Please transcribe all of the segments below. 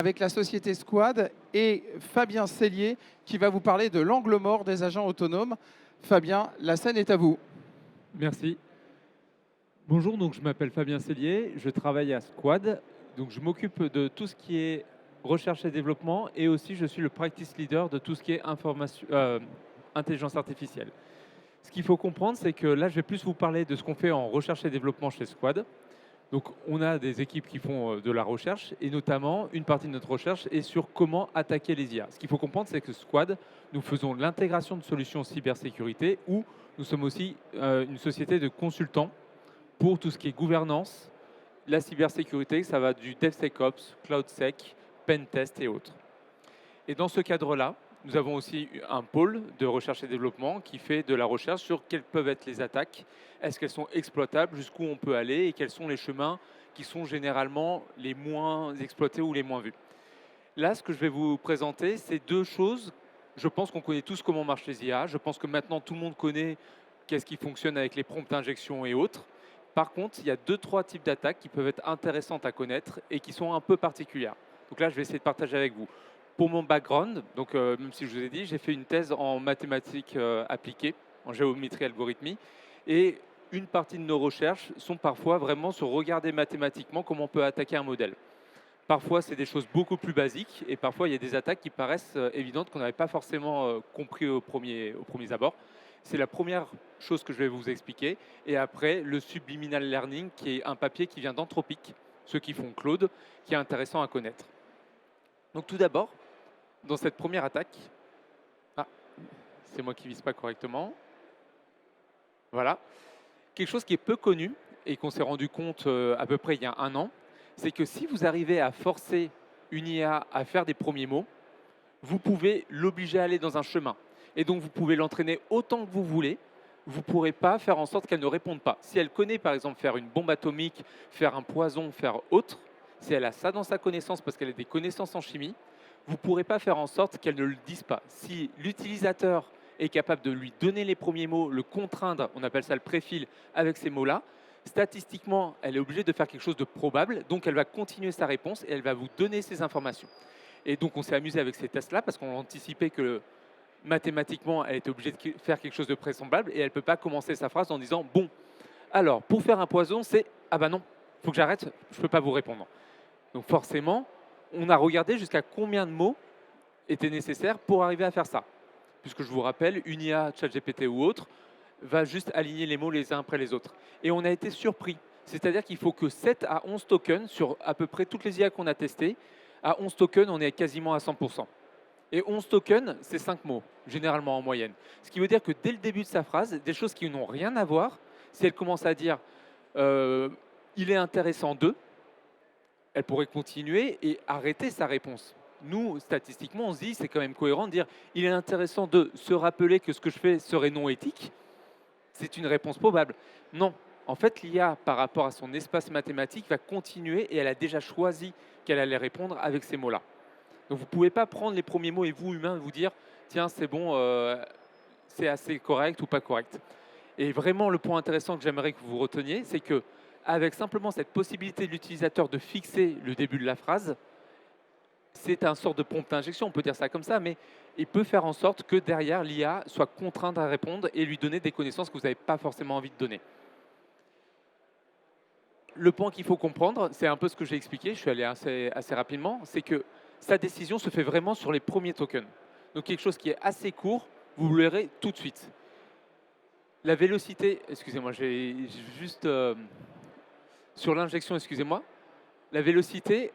avec la société Squad et Fabien Cellier qui va vous parler de l'angle mort des agents autonomes. Fabien, la scène est à vous. Merci. Bonjour, donc je m'appelle Fabien Cellier, je travaille à Squad, donc je m'occupe de tout ce qui est recherche et développement et aussi je suis le practice leader de tout ce qui est intelligence artificielle. Ce qu'il faut comprendre, c'est que là, je vais plus vous parler de ce qu'on fait en recherche et développement chez Squad. Donc, on a des équipes qui font de la recherche et notamment une partie de notre recherche est sur comment attaquer les IA. Ce qu'il faut comprendre, c'est que Squad, nous faisons l'intégration de solutions cybersécurité où nous sommes aussi une société de consultants pour tout ce qui est gouvernance, la cybersécurité, ça va du DevSecOps, CloudSec, Pentest et autres. Et dans ce cadre-là, nous avons aussi un pôle de recherche et développement qui fait de la recherche sur quelles peuvent être les attaques, est-ce qu'elles sont exploitables, jusqu'où on peut aller et quels sont les chemins qui sont généralement les moins exploités ou les moins vus. Là, ce que je vais vous présenter, c'est deux choses. Je pense qu'on connaît tous comment marchent les IA. Je pense que maintenant, tout le monde connaît qu'est-ce qui fonctionne avec les prompts d'injection et autres. Par contre, il y a deux, trois types d'attaques qui peuvent être intéressantes à connaître et qui sont un peu particulières. Donc là, je vais essayer de partager avec vous. Pour mon background, donc même si je vous ai dit, j'ai fait une thèse en mathématiques appliquées, en géométrie algorithmie, et une partie de nos recherches sont parfois vraiment sur regarder mathématiquement comment on peut attaquer un modèle. Parfois, c'est des choses beaucoup plus basiques, et parfois, il y a des attaques qui paraissent évidentes qu'on n'avait pas forcément compris au premier abord. C'est la première chose que je vais vous expliquer. Et après, le subliminal learning, qui est un papier qui vient d'Anthropic, ceux qui font Claude, qui est intéressant à connaître. Donc tout d'abord, dans cette première attaque, c'est moi qui ne vise pas correctement. Voilà. Quelque chose qui est peu connu et qu'on s'est rendu compte à peu près il y a un an, c'est que si vous arrivez à forcer une IA à faire des premiers mots, vous pouvez l'obliger à aller dans un chemin. Et donc, vous pouvez l'entraîner autant que vous voulez. Vous ne pourrez pas faire en sorte qu'elle ne réponde pas. Si elle connaît, par exemple, faire une bombe atomique, faire un poison, faire autre, si elle a ça dans sa connaissance parce qu'elle a des connaissances en chimie, vous ne pourrez pas faire en sorte qu'elle ne le dise pas. Si l'utilisateur est capable de lui donner les premiers mots, le contraindre, on appelle ça le préfil, avec ces mots-là, statistiquement, elle est obligée de faire quelque chose de probable, donc elle va continuer sa réponse et elle va vous donner ces informations. Et donc, on s'est amusé avec ces tests-là parce qu'on anticipait que mathématiquement, elle était obligée de faire quelque chose de vraisemblable et elle ne peut pas commencer sa phrase en disant « Bon, alors, pour faire un poison, c'est « Ah bah non, il faut que j'arrête, je ne peux pas vous répondre. » Donc forcément, on a regardé jusqu'à combien de mots étaient nécessaires pour arriver à faire ça. Puisque je vous rappelle, une IA, ChatGPT ou autre, va juste aligner les mots les uns après les autres. Et on a été surpris. C'est-à-dire qu'il faut que 7 à 11 tokens sur à peu près toutes les IA qu'on a testées. À 11 tokens, on est quasiment à 100%. Et 11 tokens, c'est 5 mots, généralement en moyenne. Ce qui veut dire que dès le début de sa phrase, des choses qui n'ont rien à voir, si elle commence à dire il est intéressant de, elle pourrait continuer et arrêter sa réponse. Nous, statistiquement, on se dit c'est quand même cohérent de dire il est intéressant de se rappeler que ce que je fais serait non éthique. C'est une réponse probable. Non. En fait, l'IA, par rapport à son espace mathématique, va continuer et elle a déjà choisi qu'elle allait répondre avec ces mots-là. Donc vous ne pouvez pas prendre les premiers mots et vous, humain, vous dire tiens, c'est bon, c'est assez correct ou pas correct. Et vraiment, le point intéressant que j'aimerais que vous reteniez, c'est que avec simplement cette possibilité de l'utilisateur de fixer le début de la phrase, c'est un sort de pompe d'injection, on peut dire ça comme ça, mais il peut faire en sorte que derrière, l'IA soit contrainte à répondre et lui donner des connaissances que vous n'avez pas forcément envie de donner. Le point qu'il faut comprendre, c'est un peu ce que j'ai expliqué, je suis allé assez rapidement, c'est que sa décision se fait vraiment sur les premiers tokens. Donc quelque chose qui est assez court, vous le verrez tout de suite. La vélocité, excusez-moi, j'ai juste sur l'injection, excusez-moi, la vélocité,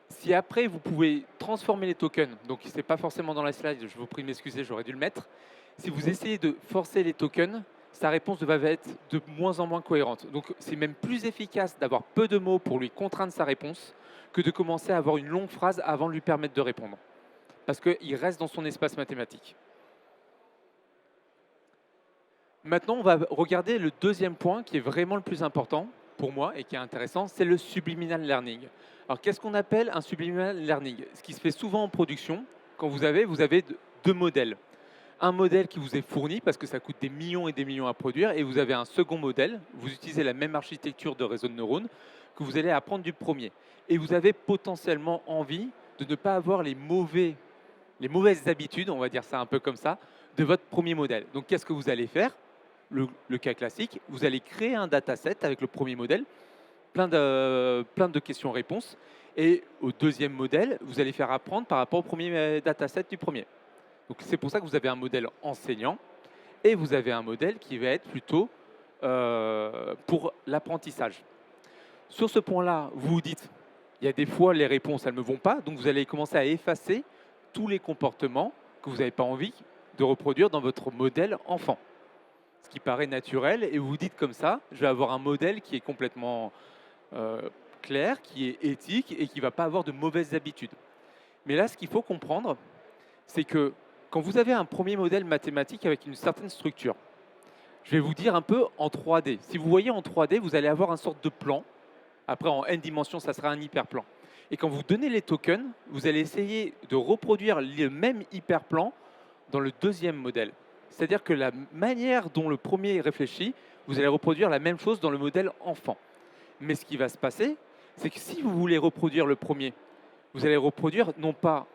si après vous pouvez transformer les tokens, donc ce n'est pas forcément dans la slide, je vous prie de m'excuser, j'aurais dû le mettre, si vous essayez de forcer les tokens, sa réponse va être de moins en moins cohérente. Donc c'est même plus efficace d'avoir peu de mots pour lui contraindre sa réponse que de commencer à avoir une longue phrase avant de lui permettre de répondre. Parce qu'il reste dans son espace mathématique. Maintenant, on va regarder le deuxième point qui est vraiment le plus important pour moi et qui est intéressant, c'est le subliminal learning. Alors qu'est-ce qu'on appelle un subliminal learning? Ce qui se fait souvent en production, quand vous avez deux modèles. Un modèle qui vous est fourni parce que ça coûte des millions et des millions à produire et vous avez un second modèle, vous utilisez la même architecture de réseau de neurones que vous allez apprendre du premier. Et vous avez potentiellement envie de de ne pas avoir les mauvaises habitudes, on va dire ça un peu comme ça, de votre premier modèle. Donc, qu'est-ce que vous allez faire? Le cas classique, vous allez créer un dataset avec le premier modèle, plein de questions-réponses. Et au deuxième modèle, vous allez faire apprendre par rapport au premier dataset du premier. Donc, c'est pour ça que vous avez un modèle enseignant et vous avez un modèle qui va être plutôt pour l'apprentissage. Sur ce point-là, vous vous dites, il y a des fois, les réponses, elles ne me vont pas, donc vous allez commencer à effacer tous les comportements que vous n'avez pas envie de reproduire dans votre modèle enfant. Ce qui paraît naturel, et vous vous dites comme ça, je vais avoir un modèle qui est complètement clair, qui est éthique et qui ne va pas avoir de mauvaises habitudes. Mais là, ce qu'il faut comprendre, c'est que quand vous avez un premier modèle mathématique avec une certaine structure, je vais vous dire un peu en 3D. Si vous voyez en 3D, vous allez avoir une sorte de plan. Après, en n dimensions, ça sera un hyperplan. Et quand vous donnez les tokens, vous allez essayer de reproduire le même hyperplan dans le deuxième modèle. C'est-à-dire que la manière dont le premier réfléchit, vous allez reproduire la même chose dans le modèle enfant. Mais ce qui va se passer, c'est que si vous voulez reproduire le premier, vous allez reproduire non pas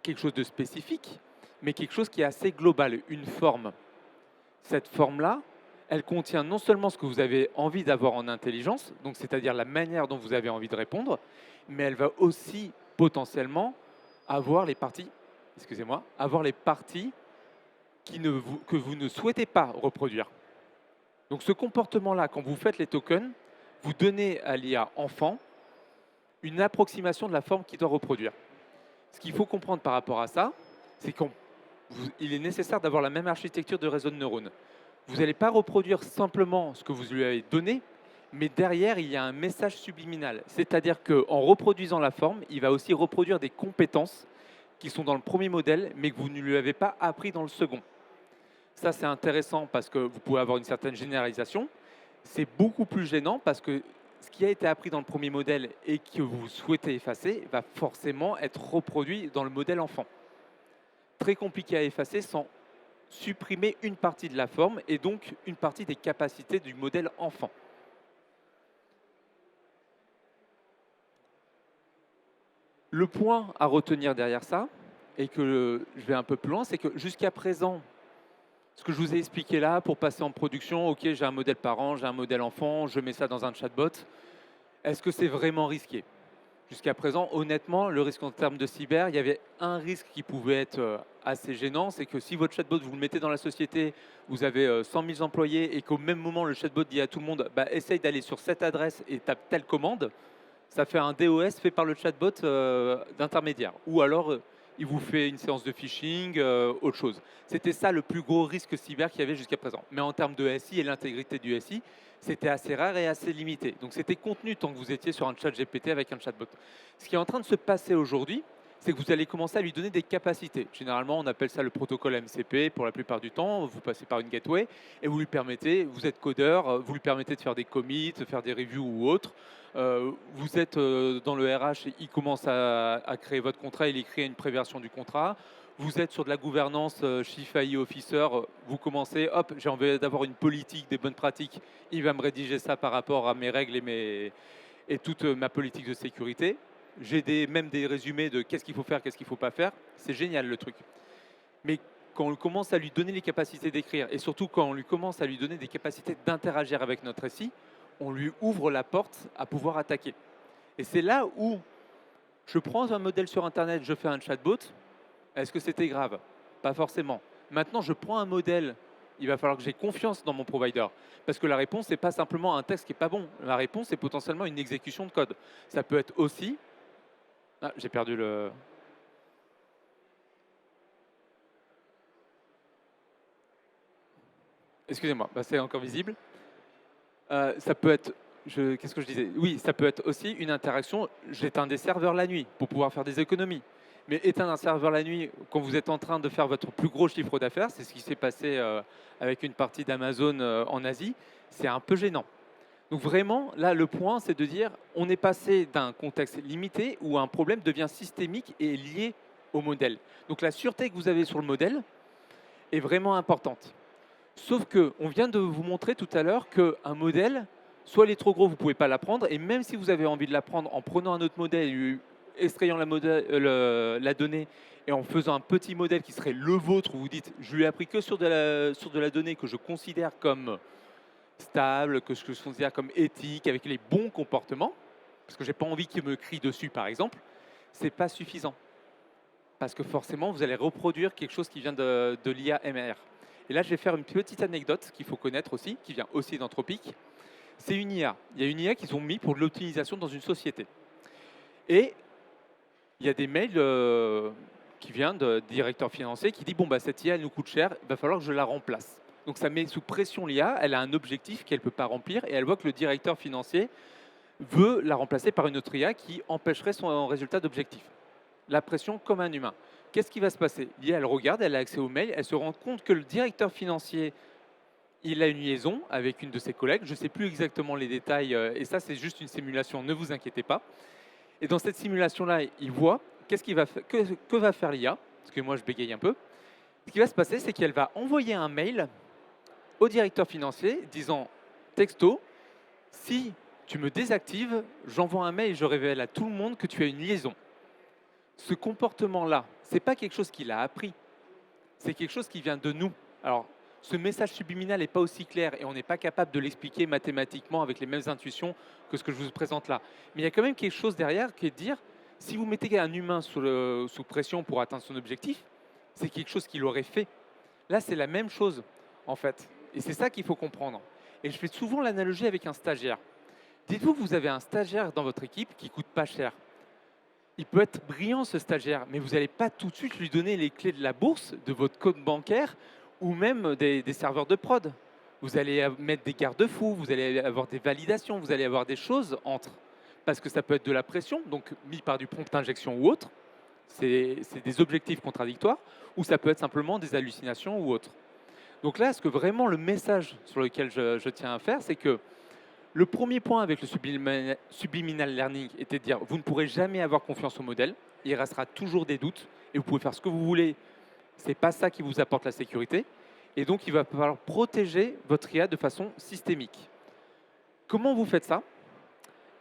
quelque chose de spécifique, mais quelque chose qui est assez global, une forme. Cette forme-là, elle contient non seulement ce que vous avez envie d'avoir en intelligence, donc c'est-à-dire la manière dont vous avez envie de répondre, mais elle va aussi potentiellement avoir les parties, avoir les parties que vous ne souhaitez pas reproduire. Donc ce comportement-là, quand vous faites les tokens, vous donnez à l'IA enfant une approximation de la forme qu'il doit reproduire. Ce qu'il faut comprendre par rapport à ça, c'est qu'il est nécessaire d'avoir la même architecture de réseau de neurones. Vous n'allez pas reproduire simplement ce que vous lui avez donné, mais derrière, il y a un message subliminal. C'est-à-dire qu'en reproduisant la forme, il va aussi reproduire des compétences qui sont dans le premier modèle, mais que vous ne lui avez pas appris dans le second. Ça, c'est intéressant parce que vous pouvez avoir une certaine généralisation. C'est beaucoup plus gênant parce que ce qui a été appris dans le premier modèle et que vous souhaitez effacer va forcément être reproduit dans le modèle enfant. Très compliqué à effacer sans supprimer une partie de la forme et donc une partie des capacités du modèle enfant. Le point à retenir derrière ça, et que je vais un peu plus loin, c'est que jusqu'à présent, ce que je vous ai expliqué là, pour passer en production, ok, j'ai un modèle parent, j'ai un modèle enfant, je mets ça dans un chatbot, est-ce que c'est vraiment risqué? Jusqu'à présent, honnêtement, le risque en termes de cyber, il y avait un risque qui pouvait être assez gênant, c'est que si votre chatbot, vous le mettez dans la société, vous avez 100 000 employés et qu'au même moment, le chatbot dit à tout le monde, bah, essaye d'aller sur cette adresse et tape telle commande, ça fait un DOS fait par le chatbot d'intermédiaire. Ou alors, il vous fait une séance de phishing, autre chose. C'était ça le plus gros risque cyber qu'il y avait jusqu'à présent. Mais en termes de SI et l'intégrité du SI, c'était assez rare et assez limité. Donc c'était contenu tant que vous étiez sur un chat GPT avec un chatbot. Ce qui est en train de se passer aujourd'hui, c'est que vous allez commencer à lui donner des capacités. Généralement, on appelle ça le protocole MCP pour la plupart du temps. Vous passez par une gateway et vous lui permettez, vous êtes codeur, vous lui permettez de faire des commits, de faire des reviews ou autres. Vous êtes dans le RH, il commence à créer votre contrat, il écrit une préversion du contrat. Vous êtes sur de la gouvernance, Chief AI Officer, vous commencez, hop, j'ai envie d'avoir une politique, des bonnes pratiques, il va me rédiger ça par rapport à mes règles et toute ma politique de sécurité. J'ai même des résumés de qu'est-ce qu'il faut faire, qu'est-ce qu'il ne faut pas faire. C'est génial le truc. Mais quand on commence à lui donner les capacités d'écrire, et surtout quand on lui commence à lui donner des capacités d'interagir avec notre SI, on lui ouvre la porte à pouvoir attaquer. Et c'est là où je prends un modèle sur Internet, je fais un chatbot. Est-ce que c'était grave? Pas forcément. Maintenant, je prends un modèle, il va falloir que j'ai confiance dans mon provider. Parce que la réponse, ce n'est pas simplement un texte qui n'est pas bon. La réponse, c'est potentiellement une exécution de code. Ça peut être aussi... Ah, j'ai perdu le... Excusez-moi, bah, c'est encore visible. Ça peut être... Qu'est-ce que je disais? Oui, ça peut être aussi une interaction. J'éteins des serveurs la nuit pour pouvoir faire des économies. Mais éteindre un serveur la nuit, quand vous êtes en train de faire votre plus gros chiffre d'affaires, c'est ce qui s'est passé avec une partie d'Amazon en Asie, c'est un peu gênant. Donc vraiment, là, le point, c'est de dire, on est passé d'un contexte limité où un problème devient systémique et lié au modèle. Donc la sûreté que vous avez sur le modèle est vraiment importante. Sauf qu'on vient de vous montrer tout à l'heure qu'un modèle, soit il est trop gros, vous ne pouvez pas l'apprendre, et même si vous avez envie de l'apprendre en prenant un autre modèle extrayant la donnée et en faisant un petit modèle qui serait le vôtre, où vous dites, je lui ai appris que sur de la donnée que je considère comme stable, que je considère comme éthique, avec les bons comportements, parce que j'ai pas envie qu'il me crie dessus, par exemple, c'est pas suffisant. Parce que forcément, vous allez reproduire quelque chose qui vient de l'IA MR. Et là, je vais faire une petite anecdote qu'il faut connaître aussi, qui vient aussi d'Anthropic. C'est une IA. Il y a une IA qu'ils ont mis pour de l'optimisation dans une société. Et il y a des mails qui viennent de directeur financier qui dit bon, bah, cette IA, elle nous coûte cher, il va falloir que je la remplace. Donc ça met sous pression l'IA, elle a un objectif qu'elle ne peut pas remplir et elle voit que le directeur financier veut la remplacer par une autre IA qui empêcherait son résultat d'objectif. La pression comme un humain. Qu'est-ce qui va se passer? L'IA, elle regarde, elle a accès aux mails, elle se rend compte que le directeur financier, il a une liaison avec une de ses collègues. Je ne sais plus exactement les détails, et ça, c'est juste une simulation, ne vous inquiétez pas. Et dans cette simulation-là, il voit que va faire l'IA, parce que moi, je bégaye un peu. Ce qui va se passer, c'est qu'elle va envoyer un mail au directeur financier disant texto, si tu me désactives, j'envoie un mail et je révèle à tout le monde que tu as une liaison. Ce comportement-là, ce n'est pas quelque chose qu'il a appris, c'est quelque chose qui vient de nous. Alors, ce message subliminal n'est pas aussi clair et on n'est pas capable de l'expliquer mathématiquement avec les mêmes intuitions que ce que je vous présente là. Mais il y a quand même quelque chose derrière qui est de dire, si vous mettez un humain sous pression pour atteindre son objectif, c'est quelque chose qu'il aurait fait. Là, c'est la même chose, en fait. Et c'est ça qu'il faut comprendre. Et je fais souvent l'analogie avec un stagiaire. Dites-vous que vous avez un stagiaire dans votre équipe qui ne coûte pas cher. Il peut être brillant, ce stagiaire, mais vous n'allez pas tout de suite lui donner les clés de la bourse, de votre compte bancaire ou même des serveurs de prod. Vous allez mettre des garde-fous, vous allez avoir des validations, vous allez avoir des choses entre. Parce que ça peut être de la pression, donc mis par du prompt injection ou autre. C'est des objectifs contradictoires, ou ça peut être simplement des hallucinations ou autre. Donc là, ce que vraiment le message sur lequel je tiens à faire, c'est que le premier point avec le subliminal learning était de dire vous ne pourrez jamais avoir confiance au modèle, il restera toujours des doutes et vous pouvez faire ce que vous voulez, ce n'est pas ça qui vous apporte la sécurité. Et donc, il va falloir protéger votre IA de façon systémique. Comment vous faites ça?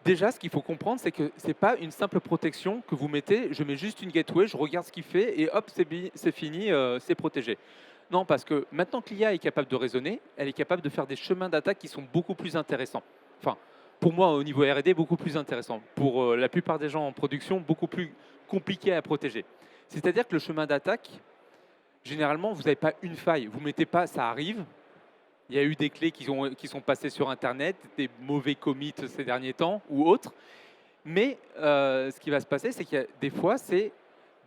Déjà, ce qu'il faut comprendre, c'est que ce n'est pas une simple protection que vous mettez, je mets juste une gateway, je regarde ce qu'il fait et hop, c'est fini, c'est protégé. Non, parce que maintenant que l'IA est capable de raisonner, elle est capable de faire des chemins d'attaque qui sont beaucoup plus intéressants. Enfin, pour moi, au niveau R&D, beaucoup plus intéressants. Pour la plupart des gens en production, beaucoup plus compliqué à protéger. C'est-à-dire que le chemin d'attaque, généralement, vous n'avez pas une faille. Vous ne mettez pas, ça arrive. Il y a eu des clés qui sont passées sur Internet, des mauvais commits ces derniers temps ou autres. Mais ce qui va se passer, c'est qu'il y a des fois, c'est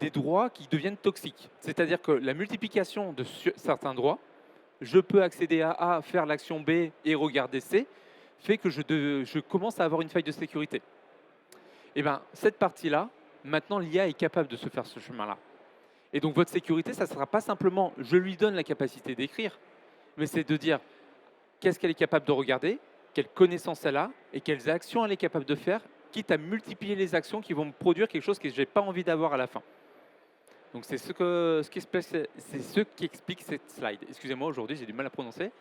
des droits qui deviennent toxiques. C'est-à-dire que la multiplication de certains droits, je peux accéder à A, faire l'action B et regarder C, fait que je commence à avoir une faille de sécurité. Et bien, cette partie-là, maintenant, l'IA est capable de se faire ce chemin-là. Et donc, votre sécurité, ça ne sera pas simplement je lui donne la capacité d'écrire, mais c'est de dire qu'est-ce qu'elle est capable de regarder, quelles connaissances elle a et quelles actions elle est capable de faire, quitte à multiplier les actions qui vont me produire quelque chose que je n'ai pas envie d'avoir à la fin. Donc, c'est ce qui explique cette slide. Excusez-moi, aujourd'hui, j'ai du mal à prononcer.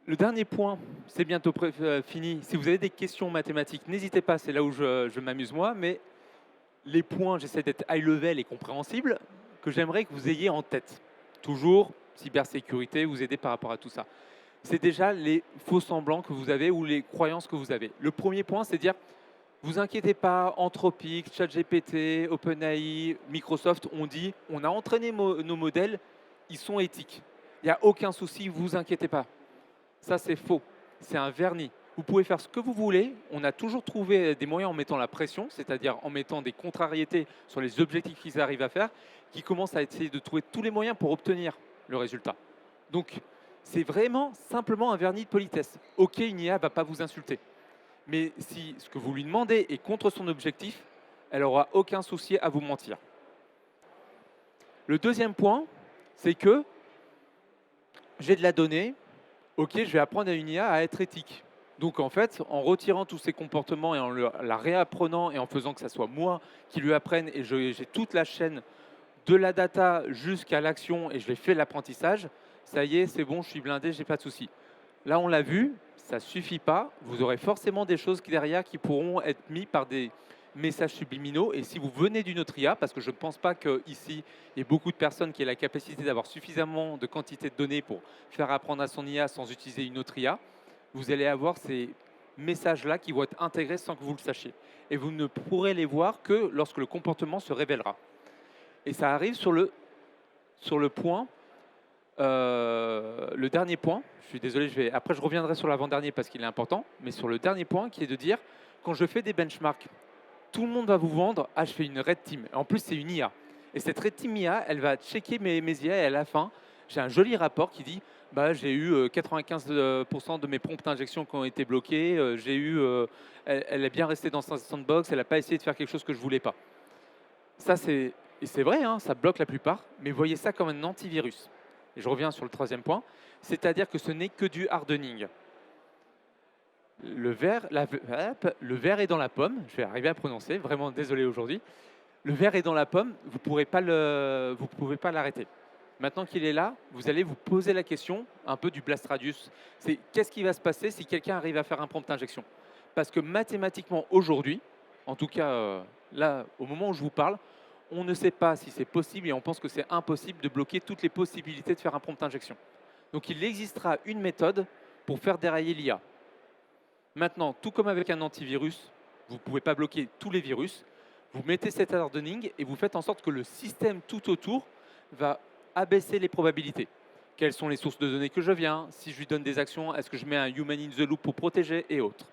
Le dernier point, c'est bientôt fini. Si vous avez des questions mathématiques, n'hésitez pas, c'est là où je m'amuse moi, mais les points, j'essaie d'être high level et compréhensible, que j'aimerais que vous ayez en tête. Toujours, cybersécurité, vous aider par rapport à tout ça. C'est déjà les faux semblants que vous avez ou les croyances que vous avez. Le premier point, c'est de dire, vous inquiétez pas, Anthropic, ChatGPT, OpenAI, Microsoft, on dit, on a entraîné nos modèles, ils sont éthiques. Il n'y a aucun souci, vous inquiétez pas. Ça, c'est faux. C'est un vernis. Vous pouvez faire ce que vous voulez. On a toujours trouvé des moyens en mettant la pression, c'est-à-dire en mettant des contrariétés sur les objectifs qu'ils arrivent à faire, qui commencent à essayer de trouver tous les moyens pour obtenir le résultat. Donc, c'est vraiment simplement un vernis de politesse. OK, une IA ne va pas vous insulter. Mais si ce que vous lui demandez est contre son objectif, elle n'aura aucun souci à vous mentir. Le deuxième point, c'est que j'ai de la donnée. OK, je vais apprendre à une IA à être éthique. Donc en fait, en retirant tous ces comportements et en la réapprenant et en faisant que ce soit moi qui lui apprenne et j'ai toute la chaîne de la data jusqu'à l'action et je l'ai fait l'apprentissage, ça y est, c'est bon, je suis blindé, j'ai pas de souci. Là, on l'a vu, ça ne suffit pas. Vous aurez forcément des choses derrière qui pourront être mises par des messages subliminaux. Et si vous venez d'une autre IA, parce que je ne pense pas qu'ici, il y ait beaucoup de personnes qui aient la capacité d'avoir suffisamment de quantité de données pour faire apprendre à son IA sans utiliser une autre IA, vous allez avoir ces messages-là qui vont être intégrés sans que vous le sachiez. Et vous ne pourrez les voir que lorsque le comportement se révélera. Et ça arrive sur le point, le dernier point. Je suis désolé, après je reviendrai sur l'avant-dernier parce qu'il est important, mais sur le dernier point qui est de dire, quand je fais des benchmarks, tout le monde va vous vendre, ah je fais une Red Team. En plus c'est une IA. Et cette Red Team IA, elle va checker mes IA et à la fin, j'ai un joli rapport qui dit, bah, j'ai eu 95% de mes prompts d'injection qui ont été bloqués, elle est bien restée dans sa sandbox, elle n'a pas essayé de faire quelque chose que je ne voulais pas. Ça, et c'est vrai, hein, ça bloque la plupart, mais voyez ça comme un antivirus. Et je reviens sur le troisième point, c'est-à-dire que ce n'est que du hardening. Le verre est dans la pomme, je vais arriver à prononcer, vraiment désolé aujourd'hui. Le verre est dans la pomme, vous ne pouvez pas l'arrêter. Maintenant qu'il est là, vous allez vous poser la question, un peu du blast radius, c'est qu'est-ce qui va se passer si quelqu'un arrive à faire un prompt injection? Parce que mathématiquement, aujourd'hui, en tout cas là, au moment où je vous parle, on ne sait pas si c'est possible et on pense que c'est impossible de bloquer toutes les possibilités de faire un prompt injection. Donc il existera une méthode pour faire dérailler l'IA. Maintenant, tout comme avec un antivirus, vous ne pouvez pas bloquer tous les virus, vous mettez cet hardening et vous faites en sorte que le système tout autour va abaisser les probabilités. Quelles sont les sources de données que je viens? Si je lui donne des actions, est-ce que je mets un human in the loop pour protéger et autres?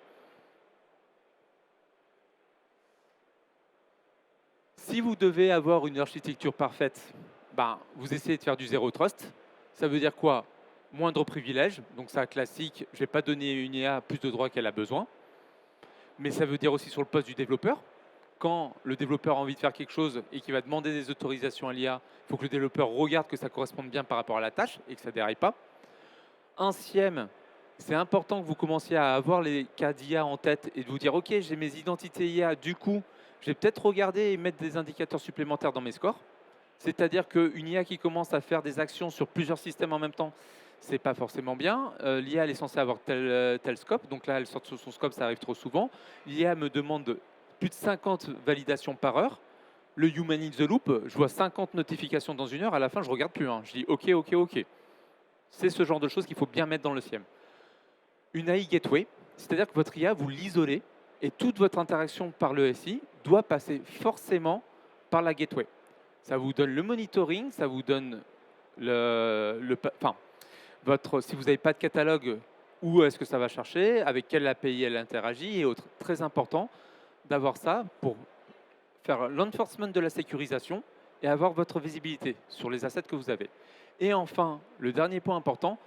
Si vous devez avoir une architecture parfaite, ben, vous essayez de faire du zéro trust. Ça veut dire quoi? Moindre privilège. Donc ça, classique, je ne vais pas donner une IA plus de droits qu'elle a besoin. Mais ça veut dire aussi sur le poste du développeur. Quand le développeur a envie de faire quelque chose et qu'il va demander des autorisations à l'IA, il faut que le développeur regarde que ça corresponde bien par rapport à la tâche et que ça ne déraille pas. Un SIEM, c'est important que vous commenciez à avoir les cas d'IA en tête et de vous dire « Ok, j'ai mes identités IA, du coup, je vais peut-être regarder et mettre des indicateurs supplémentaires dans mes scores. » C'est-à-dire qu'une IA qui commence à faire des actions sur plusieurs systèmes en même temps, ce n'est pas forcément bien. L'IA, elle est censée avoir tel scope. Donc là, elle sort sur son scope, ça arrive trop souvent. L'IA me demande plus de 50 validations par heure. Le human in the loop, je vois 50 notifications dans une heure. À la fin, je ne regarde plus. Je dis OK, OK, OK. C'est ce genre de choses qu'il faut bien mettre dans le SIEM. Une AI gateway, c'est-à-dire que votre IA, vous l'isolez et toute votre interaction par le SI doit passer forcément par la gateway. Ça vous donne le monitoring, ça vous donne si vous n'avez pas de catalogue, où est-ce que ça va chercher, avec quelle API elle interagit et autres. Très important d'avoir ça pour faire l'enforcement de la sécurisation et avoir votre visibilité sur les assets que vous avez. Et enfin, le dernier point important,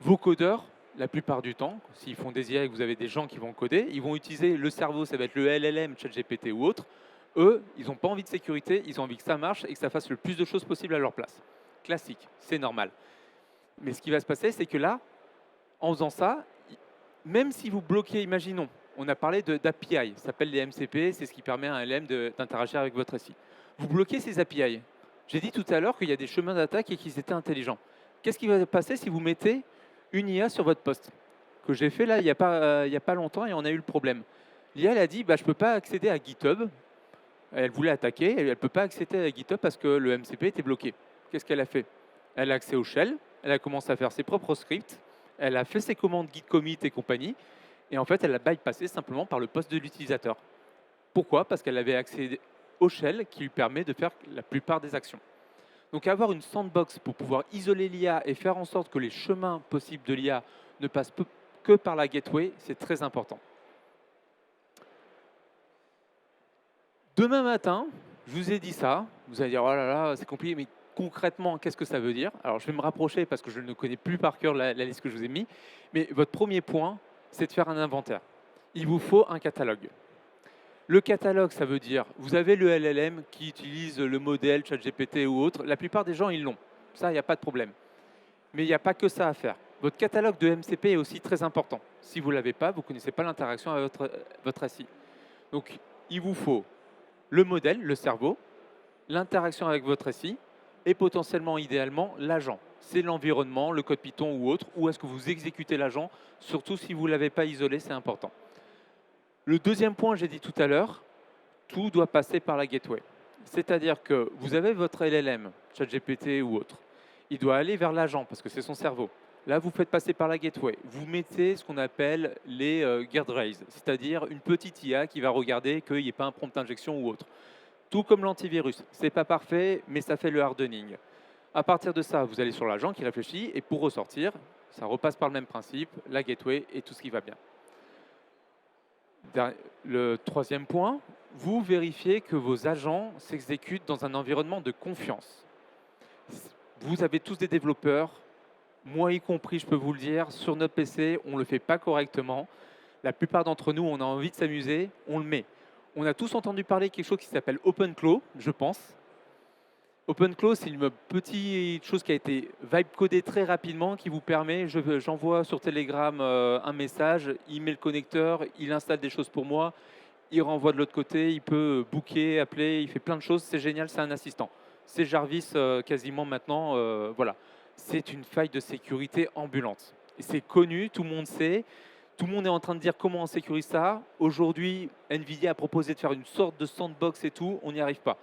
vos codeurs, la plupart du temps, s'ils font des IA et que vous avez des gens qui vont coder, ils vont utiliser le cerveau, ça va être le LLM, ChatGPT ou autre. Eux, ils n'ont pas envie de sécurité, ils ont envie que ça marche et que ça fasse le plus de choses possible à leur place. Classique, c'est normal. Mais ce qui va se passer, c'est que là, en faisant ça, même si vous bloquez, imaginons, on a parlé d'API, ça s'appelle les MCP, c'est ce qui permet à un LM d'interagir avec votre SI. Vous bloquez ces API. J'ai dit tout à l'heure qu'il y a des chemins d'attaque et qu'ils étaient intelligents. Qu'est-ce qui va se passer si vous mettez une IA sur votre poste? Que j'ai fait là, il n'y a pas longtemps et on a eu le problème. L'IA, elle a dit, bah, je ne peux pas accéder à GitHub. Elle voulait attaquer, elle ne peut pas accéder à GitHub parce que le MCP était bloqué. Qu'est-ce qu'elle a fait? Elle a accès au shell, elle a commencé à faire ses propres scripts, elle a fait ses commandes git commit et compagnie, et en fait, elle a bypassé simplement par le poste de l'utilisateur. Pourquoi? Parce qu'elle avait accès au shell qui lui permet de faire la plupart des actions. Donc avoir une sandbox pour pouvoir isoler l'IA et faire en sorte que les chemins possibles de l'IA ne passent que par la gateway, c'est très important. Demain matin, je vous ai dit ça, vous allez dire « Oh là là, c'est compliqué », mais concrètement, qu'est-ce que ça veut dire? Alors, je vais me rapprocher parce que je ne connais plus par cœur la liste que je vous ai mis, mais votre premier point, c'est de faire un inventaire. Il vous faut un catalogue. Le catalogue, ça veut dire, vous avez le LLM qui utilise le modèle ChatGPT ou autre, la plupart des gens, ils l'ont. Ça, il n'y a pas de problème. Mais il n'y a pas que ça à faire. Votre catalogue de MCP est aussi très important. Si vous ne l'avez pas, vous ne connaissez pas l'interaction avec votre SI. Donc, il vous faut le modèle, le cerveau, l'interaction avec votre SI, et potentiellement, idéalement, l'agent. C'est l'environnement, le code Python ou autre, où est-ce que vous exécutez l'agent, surtout si vous ne l'avez pas isolé, c'est important. Le deuxième point, j'ai dit tout à l'heure, tout doit passer par la gateway. C'est-à-dire que vous avez votre LLM, ChatGPT ou autre. Il doit aller vers l'agent parce que c'est son cerveau. Là, vous faites passer par la gateway. Vous mettez ce qu'on appelle les guardrails, c'est-à-dire une petite IA qui va regarder qu'il n'y ait pas un prompt injection ou autre. Tout comme l'antivirus. Ce n'est pas parfait, mais ça fait le hardening. À partir de ça, vous allez sur l'agent qui réfléchit et pour ressortir, ça repasse par le même principe, la gateway et tout ce qui va bien. Le troisième point, vous vérifiez que vos agents s'exécutent dans un environnement de confiance. Vous avez tous des développeurs, moi y compris, je peux vous le dire, sur notre PC, on ne le fait pas correctement. La plupart d'entre nous, on a envie de s'amuser, on le met. On a tous entendu parler de quelque chose qui s'appelle OpenClaw, je pense. OpenClaw, c'est une petite chose qui a été vibe codée très rapidement, qui vous permet, j'envoie sur Telegram un message, il met le connecteur, il installe des choses pour moi, il renvoie de l'autre côté, il peut booker, appeler, il fait plein de choses, c'est génial, c'est un assistant. C'est Jarvis quasiment maintenant, voilà. C'est une faille de sécurité ambulante. Et c'est connu, tout le monde sait, tout le monde est en train de dire comment on sécurise ça. Aujourd'hui, NVIDIA a proposé de faire une sorte de sandbox et tout, on n'y arrive pas.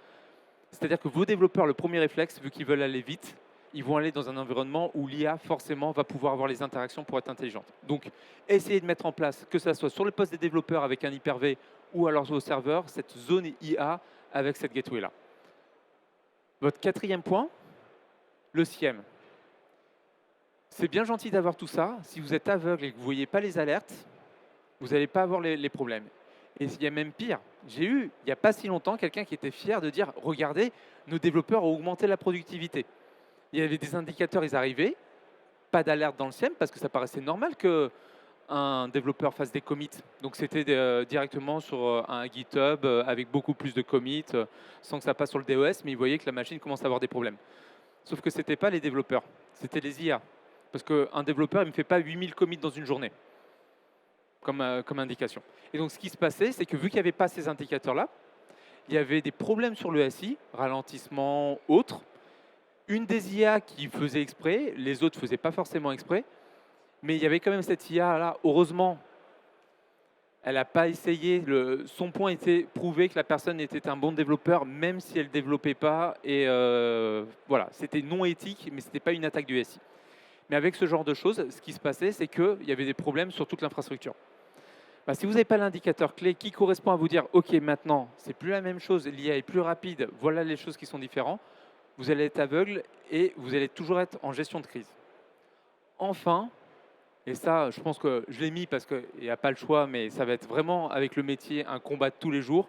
C'est-à-dire que vos développeurs, le premier réflexe, vu qu'ils veulent aller vite, ils vont aller dans un environnement où l'IA, forcément, va pouvoir avoir les interactions pour être intelligente. Donc, essayez de mettre en place, que ce soit sur le poste des développeurs avec un Hyper-V ou alors au serveur, cette zone IA avec cette gateway-là. Votre quatrième point, le SIEM. C'est bien gentil d'avoir tout ça. Si vous êtes aveugle et que vous ne voyez pas les alertes, vous n'allez pas avoir les problèmes. Et il y a même pire. J'ai eu, il n'y a pas si longtemps, quelqu'un qui était fier de dire « Regardez, nos développeurs ont augmenté la productivité ». Il y avait des indicateurs, ils arrivaient, pas d'alerte dans le SIEM, parce que ça paraissait normal qu'un développeur fasse des commits. Donc c'était directement sur un GitHub avec beaucoup plus de commits, sans que ça passe sur le DOS, mais ils voyaient que la machine commence à avoir des problèmes. Sauf que ce n'était pas les développeurs, c'était les IA. Parce qu'un développeur, il ne me fait pas 8000 commits dans une journée. Comme indication. Et donc, ce qui se passait, c'est que vu qu'il n'y avait pas ces indicateurs-là, il y avait des problèmes sur le SI, ralentissement, autres. Une des IA qui faisait exprès, les autres ne faisaient pas forcément exprès, mais il y avait quand même cette IA-là. Heureusement, elle n'a pas essayé. Son point était prouvé que la personne était un bon développeur, même si elle ne développait pas. Et voilà, c'était non éthique, mais ce n'était pas une attaque du SI. Mais avec ce genre de choses, ce qui se passait, c'est qu'il y avait des problèmes sur toute l'infrastructure. Si vous n'avez pas l'indicateur clé qui correspond à vous dire « Ok, maintenant, c'est plus la même chose, l'IA est plus rapide, voilà les choses qui sont différentes », vous allez être aveugle et vous allez toujours être en gestion de crise. Enfin, et ça, je pense que je l'ai mis parce qu'il n'y a pas le choix, mais ça va être vraiment avec le métier un combat de tous les jours,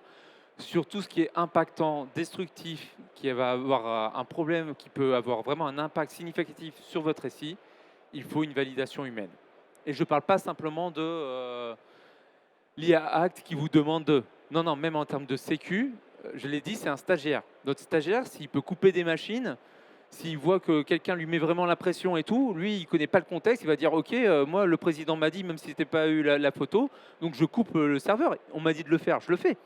sur tout ce qui est impactant, destructif, qui va avoir un problème, qui peut avoir vraiment un impact significatif sur votre SI, il faut une validation humaine. Et je ne parle pas simplement de l'IA Act qui vous demande de... Non, non, même en termes de sécu, je l'ai dit, c'est un stagiaire. Notre stagiaire, s'il peut couper des machines, s'il voit que quelqu'un lui met vraiment la pression et tout, lui, il ne connaît pas le contexte, il va dire « Ok, moi, le président m'a dit, même si je n'ai pas eu la photo, donc je coupe le serveur. On m'a dit de le faire, je le fais. »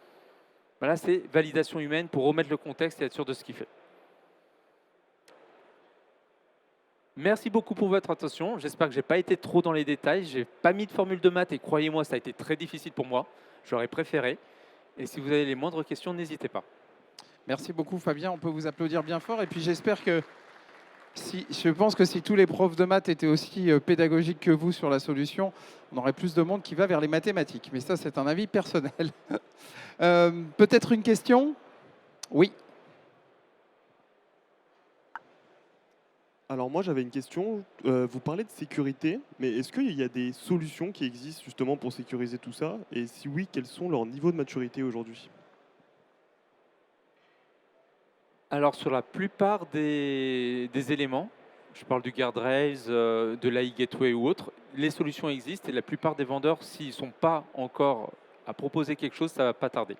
Voilà, c'est validation humaine pour remettre le contexte et être sûr de ce qu'il fait. Merci beaucoup pour votre attention. J'espère que je n'ai pas été trop dans les détails. Je n'ai pas mis de formule de maths et croyez-moi, ça a été très difficile pour moi. J'aurais préféré. Et si vous avez les moindres questions, n'hésitez pas. Merci beaucoup, Fabien. On peut vous applaudir bien fort. Et puis, j'espère que je pense que si tous les profs de maths étaient aussi pédagogiques que vous sur la solution, on aurait plus de monde qui va vers les mathématiques. Mais ça, c'est un avis personnel. Peut-être une question? Oui. Alors moi j'avais une question, vous parlez de sécurité, mais est-ce qu'il y a des solutions qui existent justement pour sécuriser tout ça? Et si oui, quels sont leurs niveaux de maturité aujourd'hui? Alors, sur la plupart des éléments, je parle du guardrails, de l'AI Gateway ou autre, les solutions existent et la plupart des vendeurs, s'ils ne sont pas encore à proposer quelque chose, ça ne va pas tarder.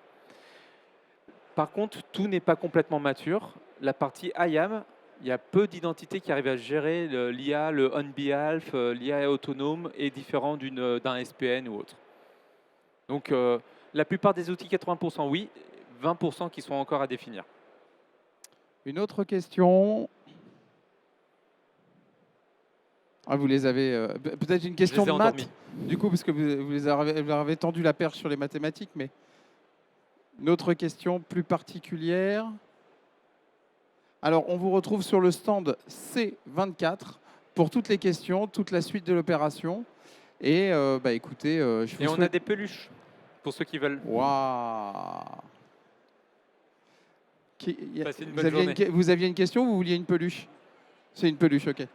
Par contre, tout n'est pas complètement mature. La partie IAM, il y a peu d'identités qui arrivent à gérer l'IA, le on-behalf, l'IA autonome est différent d'un SPN ou autre. Donc, la plupart des outils, 80% oui, 20% qui sont encore à définir. Une autre question? Ah, vous les avez. Peut-être une Je question les ai de maths, endormis. du coup, parce que vous leur avez tendu la perche sur les mathématiques, mais une autre question plus particulière. Alors, on vous retrouve sur le stand C24 pour toutes les questions, toute la suite de l'opération. Et bah, écoutez, je vous Et on a souhaite... des peluches pour ceux qui veulent. Waouh. Passez une bonne journée. Vous aviez une question ou vous vouliez une peluche? C'est une peluche, ok.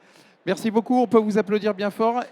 Merci beaucoup, on peut vous applaudir bien fort.